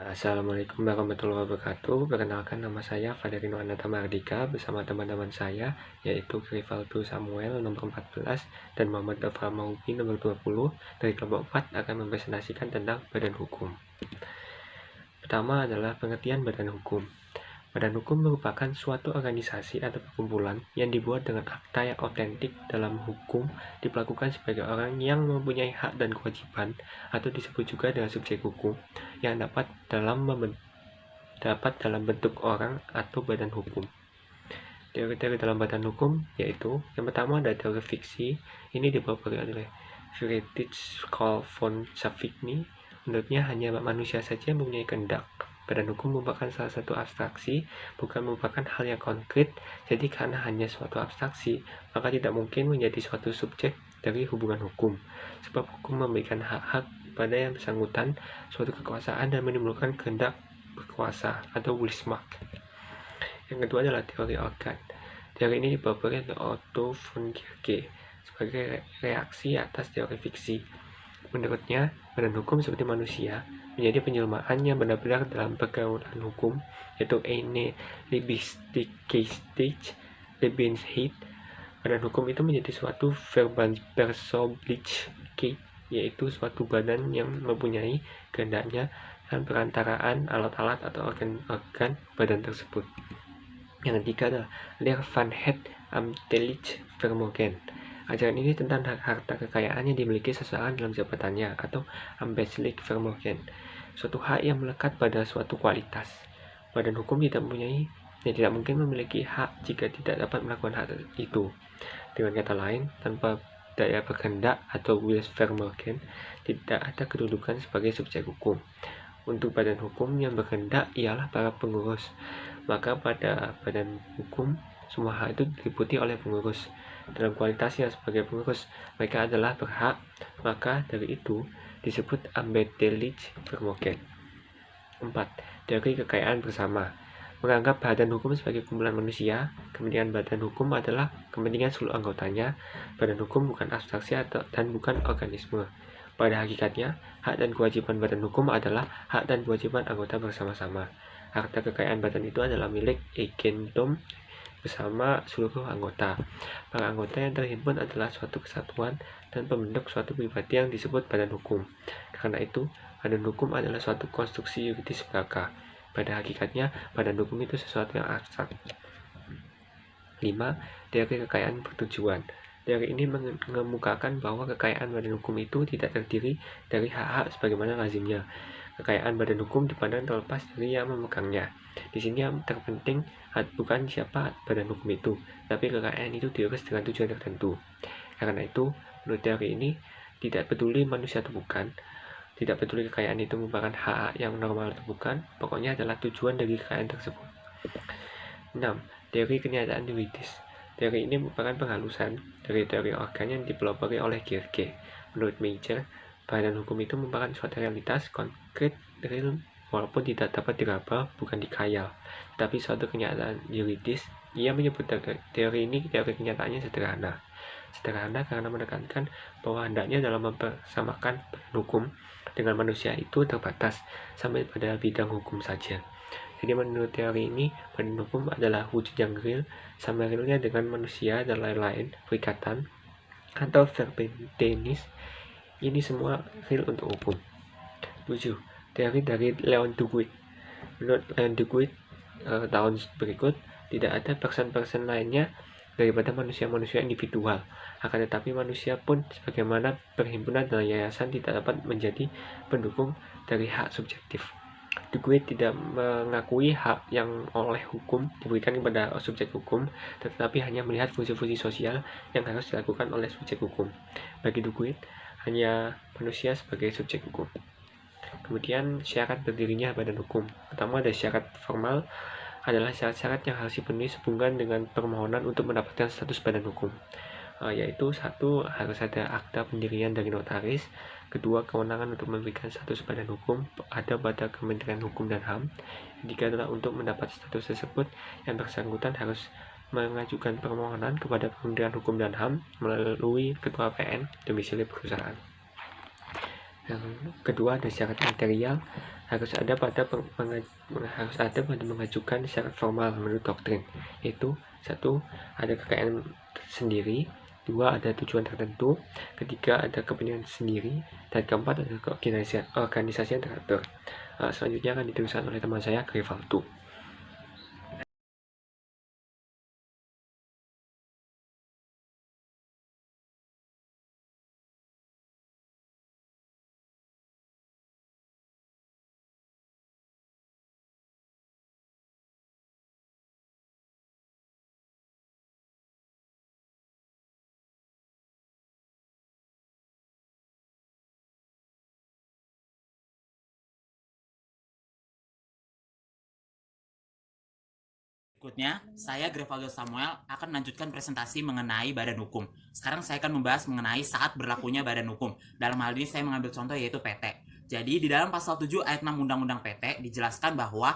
Assalamualaikum warahmatullahi wabarakatuh. Perkenalkan, nama saya Faderino Ananta Mardika bersama teman-teman saya, yaitu Rivaldo Samuel nomor 14 dan Muhammad Dafra Maubi nomor 20 dari kelompok 4 akan mempresentasikan tentang badan hukum. Pertama adalah pengertian badan hukum. Badan hukum merupakan suatu organisasi atau perkumpulan yang dibuat dengan akta yang otentik. Dalam hukum diperlakukan sebagai orang yang mempunyai hak dan kewajiban, atau disebut juga dengan subjek hukum, yang dapat dalam bentuk orang atau badan hukum. Teori-teori dalam badan hukum yaitu, yang pertama ada teori fiksi. Ini dipelopori oleh Friedrich Karl von Savigny. Menurutnya hanya manusia saja yang mempunyai kehendak. Badan hukum merupakan salah satu abstraksi, bukan merupakan hal yang konkret. Jadi karena hanya suatu abstraksi, maka tidak mungkin menjadi suatu subjek dari hubungan hukum. Sebab hukum memberikan hak-hak pada yang bersangkutan, suatu kekuasaan, dan menimbulkan kehendak berkuasa atau Wismacht. Yang kedua adalah teori organ. Teori ini dipelopori oleh Otto von Guericke sebagai reaksi atas teori fiksi. Menurutnya, badan hukum seperti manusia menjadi penjelmaan yang benar-benar dalam pergaulan hukum, yaitu eine Lebendigkeit. Badan hukum itu menjadi suatu Verbandspersoonlijkheid, yaitu suatu badan yang mempunyai kehendaknya dan perantaraan alat-alat atau organ-organ badan tersebut. Yang ketiga adalah Leer van het ambtelijk vermogen. Ajaran ini tentang harta kekayaan yang dimiliki seseorang dalam jabatannya, atau ambtelijk vermogen, suatu hak yang melekat pada suatu kualitas. Badan hukum tidak mungkin memiliki hak jika tidak dapat melakukan hak itu. Dengan kata lain, tanpa daya berkehendak atau Willsvermogen, tidak ada kedudukan sebagai subjek hukum. Untuk badan hukum yang berkehendak ialah para pengurus. Maka pada badan hukum, semua hak itu diliputi oleh pengurus. Dalam kualitasnya sebagai pengurus, mereka adalah berhak, maka dari itu disebut ambtelijk vermogen. 4. Teori kekayaan bersama. Menganggap badan hukum sebagai kumpulan manusia, kepentingan badan hukum adalah kepentingan seluruh anggotanya. Badan hukum bukan abstraksi dan bukan organisme. Pada hakikatnya, hak dan kewajiban badan hukum adalah hak dan kewajiban anggota bersama-sama. Harta kekayaan badan itu adalah milik eigendom bersama seluruh anggota. Para anggota yang terhimpun adalah suatu kesatuan dan pembentuk suatu pribadi yang disebut badan hukum. Karena itu, badan hukum adalah suatu konstruksi yuridis belaka. Pada hakikatnya, badan hukum itu sesuatu yang abstrak. 5. Teori kekayaan bertujuan. Teori ini mengemukakan bahwa kekayaan badan hukum itu tidak terdiri dari hak-hak sebagaimana lazimnya. Kekayaan badan hukum dipandang terlepas dari yang memegangnya. Di sini yang terpenting bukan siapa badan hukum itu, tapi kekayaan itu diurus dengan tujuan tertentu. Karena itu, menurut teori ini, tidak peduli manusia atau bukan, tidak peduli kekayaan itu merupakan hak yang normal atau bukan, pokoknya adalah tujuan dari kekayaan tersebut. 6. Teori kenyataan yuridis. Teori ini merupakan penghalusan dari teori organ yang dipelopori oleh Guericke. Menurut Major, badan hukum itu merupakan suatu realitas konkret real, walaupun tidak dapat diraba, bukan dikhayal, tapi suatu kenyataan yuridis. Ia menyebut teori ini teori kenyataannya sederhana. Sederhana karena menekankan bahwa hendaknya dalam mempersamakan badan hukum dengan manusia itu terbatas sampai pada bidang hukum saja. Jadi menurut teori ini, badan hukum adalah wujud yang real, sama realnya dengan manusia dan lain-lain, perikatan atau verbentenis. Ini semua real untuk hukum. 7. Teori dari Leon Duguid. Menurut Leon Duguid, tahun berikut tidak ada person-person lainnya daripada manusia-manusia individual. Akan tetapi manusia pun sebagaimana perhimpunan dan yayasan tidak dapat menjadi pendukung dari hak subjektif. Duguid tidak mengakui hak yang oleh hukum diberikan kepada subjek hukum, tetapi hanya melihat fungsi-fungsi sosial yang harus dilakukan oleh subjek hukum. Bagi Duguid, hanya manusia sebagai subjek hukum. Kemudian syarat berdirinya badan hukum. Pertama, ada syarat formal, adalah syarat-syarat yang harus dipenuhi sehubungan dengan permohonan untuk mendapatkan status badan hukum, yaitu 1. Harus ada akta pendirian dari notaris. 2. Kewenangan untuk memberikan status badan hukum ada pada Kementerian Hukum dan HAM. 3. adalah untuk mendapat status tersebut yang bersangkutan harus mengajukan permohonan kepada Kementerian Hukum dan HAM melalui Ketua PN domisili perusahaan. Yang kedua ada syarat material, harus ada pada mengajukan syarat formal menurut doktrin. Itu satu, ada kekayaan sendiri, dua, ada tujuan tertentu, ketiga, ada kepentingan sendiri, dan keempat, ada organisasi yang teratur. Selanjutnya akan dituliskan oleh teman saya, Grivaldo. Berikutnya, saya Grivaldo Samuel akan melanjutkan presentasi mengenai badan hukum. Sekarang saya akan membahas mengenai saat berlakunya badan hukum. Dalam hal ini saya mengambil contoh yaitu PT. Jadi di dalam pasal 7 ayat 6 Undang-Undang PT dijelaskan bahwa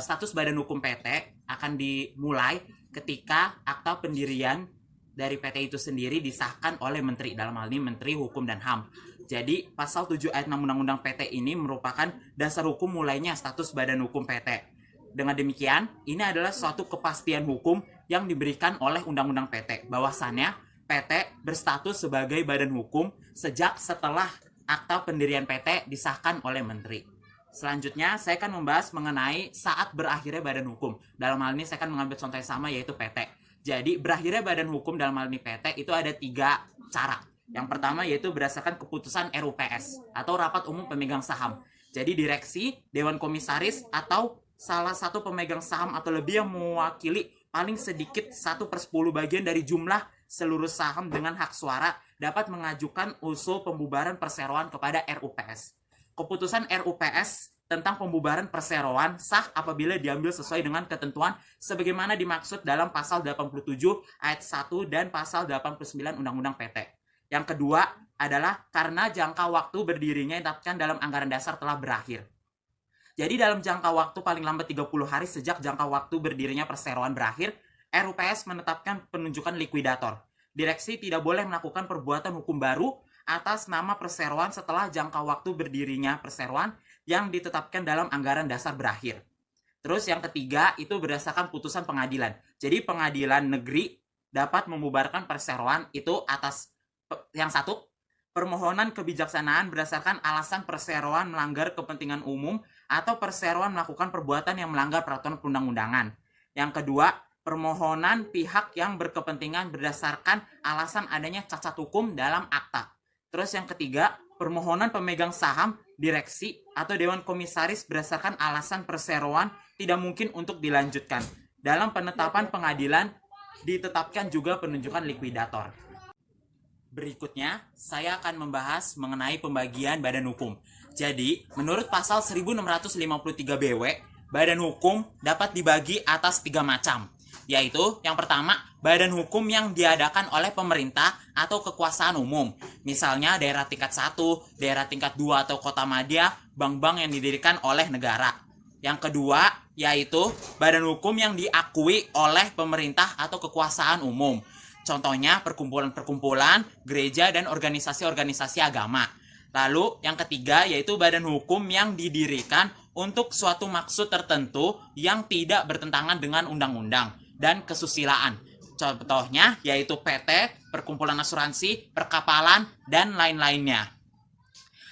status badan hukum PT akan dimulai ketika akta pendirian dari PT itu sendiri disahkan oleh Menteri, dalam hal ini Menteri Hukum dan HAM. Jadi pasal 7 ayat 6 Undang-Undang PT ini merupakan dasar hukum mulainya status badan hukum PT. Dengan demikian, ini adalah suatu kepastian hukum yang diberikan oleh Undang-Undang PT, bahwasannya PT berstatus sebagai badan hukum sejak setelah akta pendirian PT disahkan oleh Menteri. Selanjutnya, saya akan membahas mengenai saat berakhirnya badan hukum. Dalam hal ini, saya akan mengambil contoh yang sama, yaitu PT. Jadi, berakhirnya badan hukum dalam hal ini PT itu ada 3 cara. Yang pertama yaitu berdasarkan keputusan RUPS atau Rapat Umum Pemegang Saham. Jadi, direksi, Dewan Komisaris, atau salah satu pemegang saham atau lebih yang mewakili paling sedikit 1/10 bagian dari jumlah seluruh saham dengan hak suara dapat mengajukan usul pembubaran perseroan kepada RUPS. Keputusan RUPS tentang pembubaran perseroan sah apabila diambil sesuai dengan ketentuan sebagaimana dimaksud dalam pasal 87 ayat 1 dan pasal 89 Undang-Undang PT. Yang kedua adalah karena jangka waktu berdirinya yang ditetapkan dalam anggaran dasar telah berakhir. Jadi dalam jangka waktu paling lambat 30 hari sejak jangka waktu berdirinya perseroan berakhir, RUPS menetapkan penunjukan likuidator. Direksi tidak boleh melakukan perbuatan hukum baru atas nama perseroan setelah jangka waktu berdirinya perseroan yang ditetapkan dalam anggaran dasar berakhir. Terus yang ketiga itu berdasarkan putusan pengadilan. Jadi pengadilan negeri dapat membubarkan perseroan itu atas yang satu, permohonan kebijaksanaan berdasarkan alasan perseroan melanggar kepentingan umum atau perseroan melakukan perbuatan yang melanggar peraturan perundang-undangan. Yang kedua, permohonan pihak yang berkepentingan berdasarkan alasan adanya cacat hukum dalam akta. Terus yang ketiga, permohonan pemegang saham, direksi, atau dewan komisaris berdasarkan alasan perseroan tidak mungkin untuk dilanjutkan. Dalam penetapan pengadilan ditetapkan juga penunjukan likuidator. Berikutnya, saya akan membahas mengenai pembagian badan hukum. Jadi, menurut pasal 1653 BW, badan hukum dapat dibagi atas 3 macam. Yaitu, yang pertama, badan hukum yang diadakan oleh pemerintah atau kekuasaan umum. Misalnya daerah tingkat 1, daerah tingkat 2 atau kota madya, bank-bank yang didirikan oleh negara. Yang kedua, yaitu badan hukum yang diakui oleh pemerintah atau kekuasaan umum. Contohnya perkumpulan-perkumpulan, gereja, dan organisasi-organisasi agama. Lalu yang ketiga yaitu badan hukum yang didirikan untuk suatu maksud tertentu yang tidak bertentangan dengan undang-undang dan kesusilaan. Contohnya yaitu PT, perkumpulan asuransi, perkapalan, dan lain-lainnya.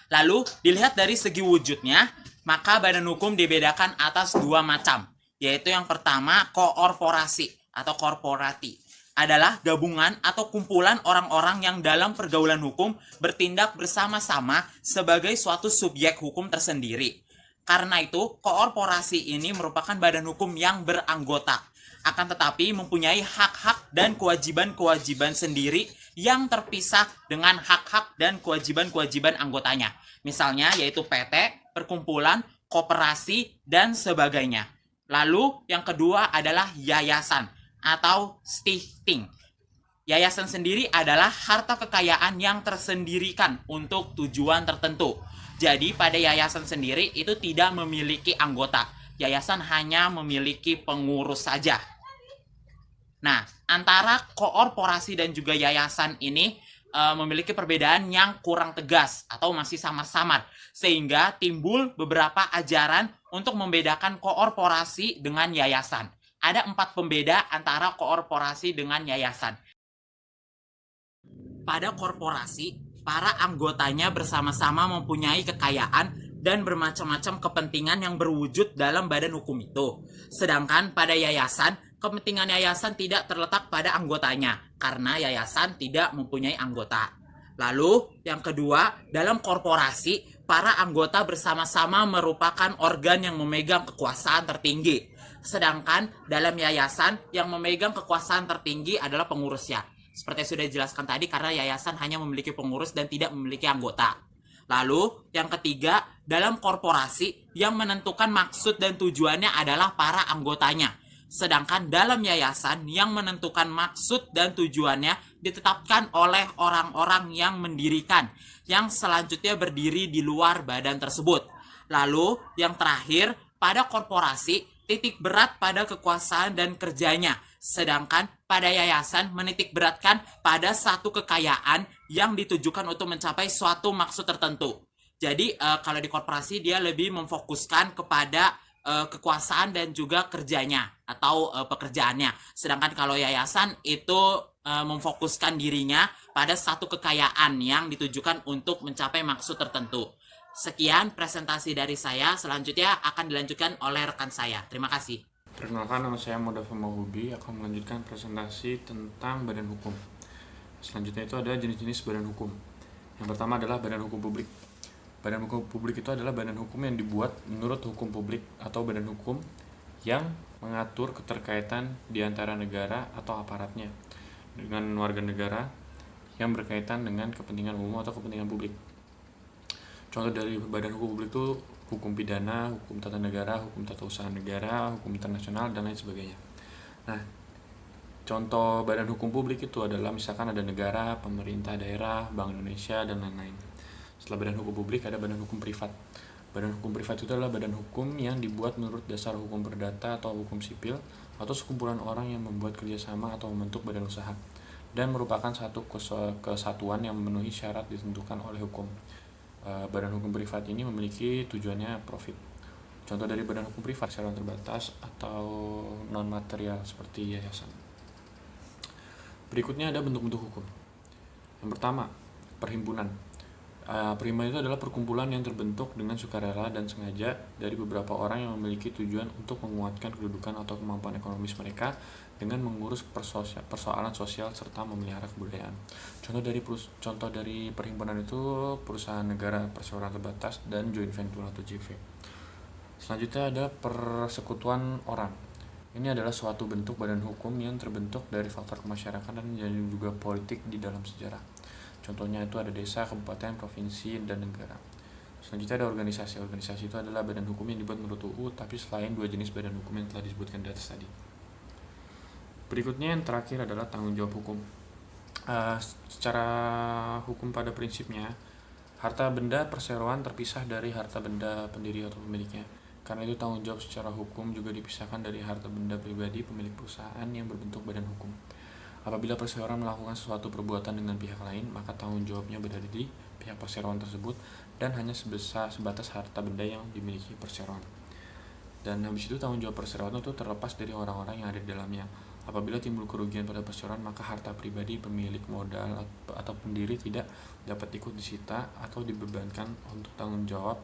Lalu dilihat dari segi wujudnya, maka badan hukum dibedakan atas 2 macam. Yaitu yang pertama korporasi atau korporati. Adalah gabungan atau kumpulan orang-orang yang dalam pergaulan hukum bertindak bersama-sama sebagai suatu subjek hukum tersendiri. Karena itu, korporasi ini merupakan badan hukum yang beranggota, akan tetapi mempunyai hak-hak dan kewajiban-kewajiban sendiri yang terpisah dengan hak-hak dan kewajiban-kewajiban anggotanya. Misalnya yaitu PT, perkumpulan, koperasi, dan sebagainya. Lalu yang kedua adalah yayasan atau stichting. Yayasan sendiri adalah harta kekayaan yang tersendirikan untuk tujuan tertentu. Jadi pada yayasan sendiri itu tidak memiliki anggota. Yayasan hanya memiliki pengurus saja. Nah, antara korporasi dan juga yayasan ini memiliki perbedaan yang kurang tegas atau masih samar-samar, sehingga timbul beberapa ajaran untuk membedakan korporasi dengan yayasan. Ada 4 pembeda antara korporasi dengan yayasan. Pada korporasi, para anggotanya bersama-sama mempunyai kekayaan dan bermacam-macam kepentingan yang berwujud dalam badan hukum itu. Sedangkan pada yayasan, kepentingan yayasan tidak terletak pada anggotanya, karena yayasan tidak mempunyai anggota. Lalu, yang kedua, dalam korporasi, para anggota bersama-sama merupakan organ yang memegang kekuasaan tertinggi. Sedangkan dalam yayasan, yang memegang kekuasaan tertinggi adalah pengurusnya. Seperti yang sudah dijelaskan tadi, karena yayasan hanya memiliki pengurus dan tidak memiliki anggota. Lalu, yang ketiga, dalam korporasi, yang menentukan maksud dan tujuannya adalah para anggotanya. Sedangkan dalam yayasan, yang menentukan maksud dan tujuannya ditetapkan oleh orang-orang yang mendirikan, yang selanjutnya berdiri di luar badan tersebut. Lalu, yang terakhir, pada korporasi, titik berat pada kekuasaan dan kerjanya. Sedangkan pada yayasan menitik beratkan pada satu kekayaan yang ditujukan untuk mencapai suatu maksud tertentu. Jadi kalau di korporasi dia lebih memfokuskan kepada kekuasaan dan juga kerjanya atau pekerjaannya. Sedangkan kalau yayasan itu memfokuskan dirinya pada satu kekayaan yang ditujukan untuk mencapai maksud tertentu. Sekian presentasi dari saya, selanjutnya akan dilanjutkan oleh rekan saya. Terima kasih. Perkenalkan, nama saya Modafa Mahubi, akan melanjutkan presentasi tentang badan hukum. Selanjutnya itu ada jenis-jenis badan hukum. Yang pertama adalah badan hukum publik. Badan hukum publik itu adalah badan hukum yang dibuat menurut hukum publik atau badan hukum yang mengatur keterkaitan di antara negara atau aparatnya dengan warga negara yang berkaitan dengan kepentingan umum atau kepentingan publik. Contoh dari badan hukum publik itu hukum pidana, hukum tata negara, hukum tata usaha negara, hukum internasional, dan lain sebagainya. Nah, contoh badan hukum publik itu adalah misalkan ada negara, pemerintah daerah, Bank Indonesia, dan lain-lain. Setelah badan hukum publik ada badan hukum privat. Badan hukum privat itu adalah badan hukum yang dibuat menurut dasar hukum perdata atau hukum sipil atau sekumpulan orang yang membuat kerjasama atau membentuk badan usaha dan merupakan satu kesatuan yang memenuhi syarat ditentukan oleh hukum. Badan hukum privat ini memiliki tujuannya profit. Contoh dari badan hukum privat secara terbatas atau non material seperti yayasan. Berikutnya ada bentuk-bentuk hukum. Yang pertama, perhimpunan. Perhimpunan itu adalah perkumpulan yang terbentuk dengan sukarela dan sengaja dari beberapa orang yang memiliki tujuan untuk menguatkan kedudukan atau kemampuan ekonomis mereka dengan mengurus persoalan sosial serta memelihara kebudayaan. Contoh dari perhimpunan itu perusahaan negara perseroan terbatas dan joint venture atau JV. Selanjutnya ada persekutuan orang. Ini adalah suatu bentuk badan hukum yang terbentuk dari faktor kemasyarakatan dan juga politik di dalam sejarah. Contohnya itu ada desa, kabupaten, provinsi, dan negara. Selanjutnya ada organisasi. Organisasi itu adalah badan hukum yang dibuat menurut UU, tapi selain dua jenis badan hukum yang telah disebutkan di atas tadi. Berikutnya yang terakhir adalah tanggung jawab hukum. Secara hukum pada prinsipnya, harta benda perseroan terpisah dari harta benda pendiri atau pemiliknya. Karena itu tanggung jawab secara hukum juga dipisahkan dari harta benda pribadi pemilik perusahaan yang berbentuk badan hukum. Apabila perseroan melakukan suatu perbuatan dengan pihak lain, maka tanggung jawabnya berada di pihak perseroan tersebut dan hanya sebatas harta benda yang dimiliki perseroan. Dan habis itu tanggung jawab perseroan itu terlepas dari orang-orang yang ada di dalamnya. Apabila timbul kerugian pada perseroan, maka harta pribadi pemilik modal atau pendiri tidak dapat ikut disita atau dibebankan untuk tanggung jawab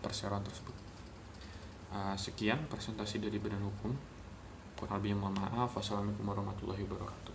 perseroan tersebut. Sekian presentasi dari badan hukum. Kurang lebihnya mohon maaf. Wassalamualaikum warahmatullahi wabarakatuh.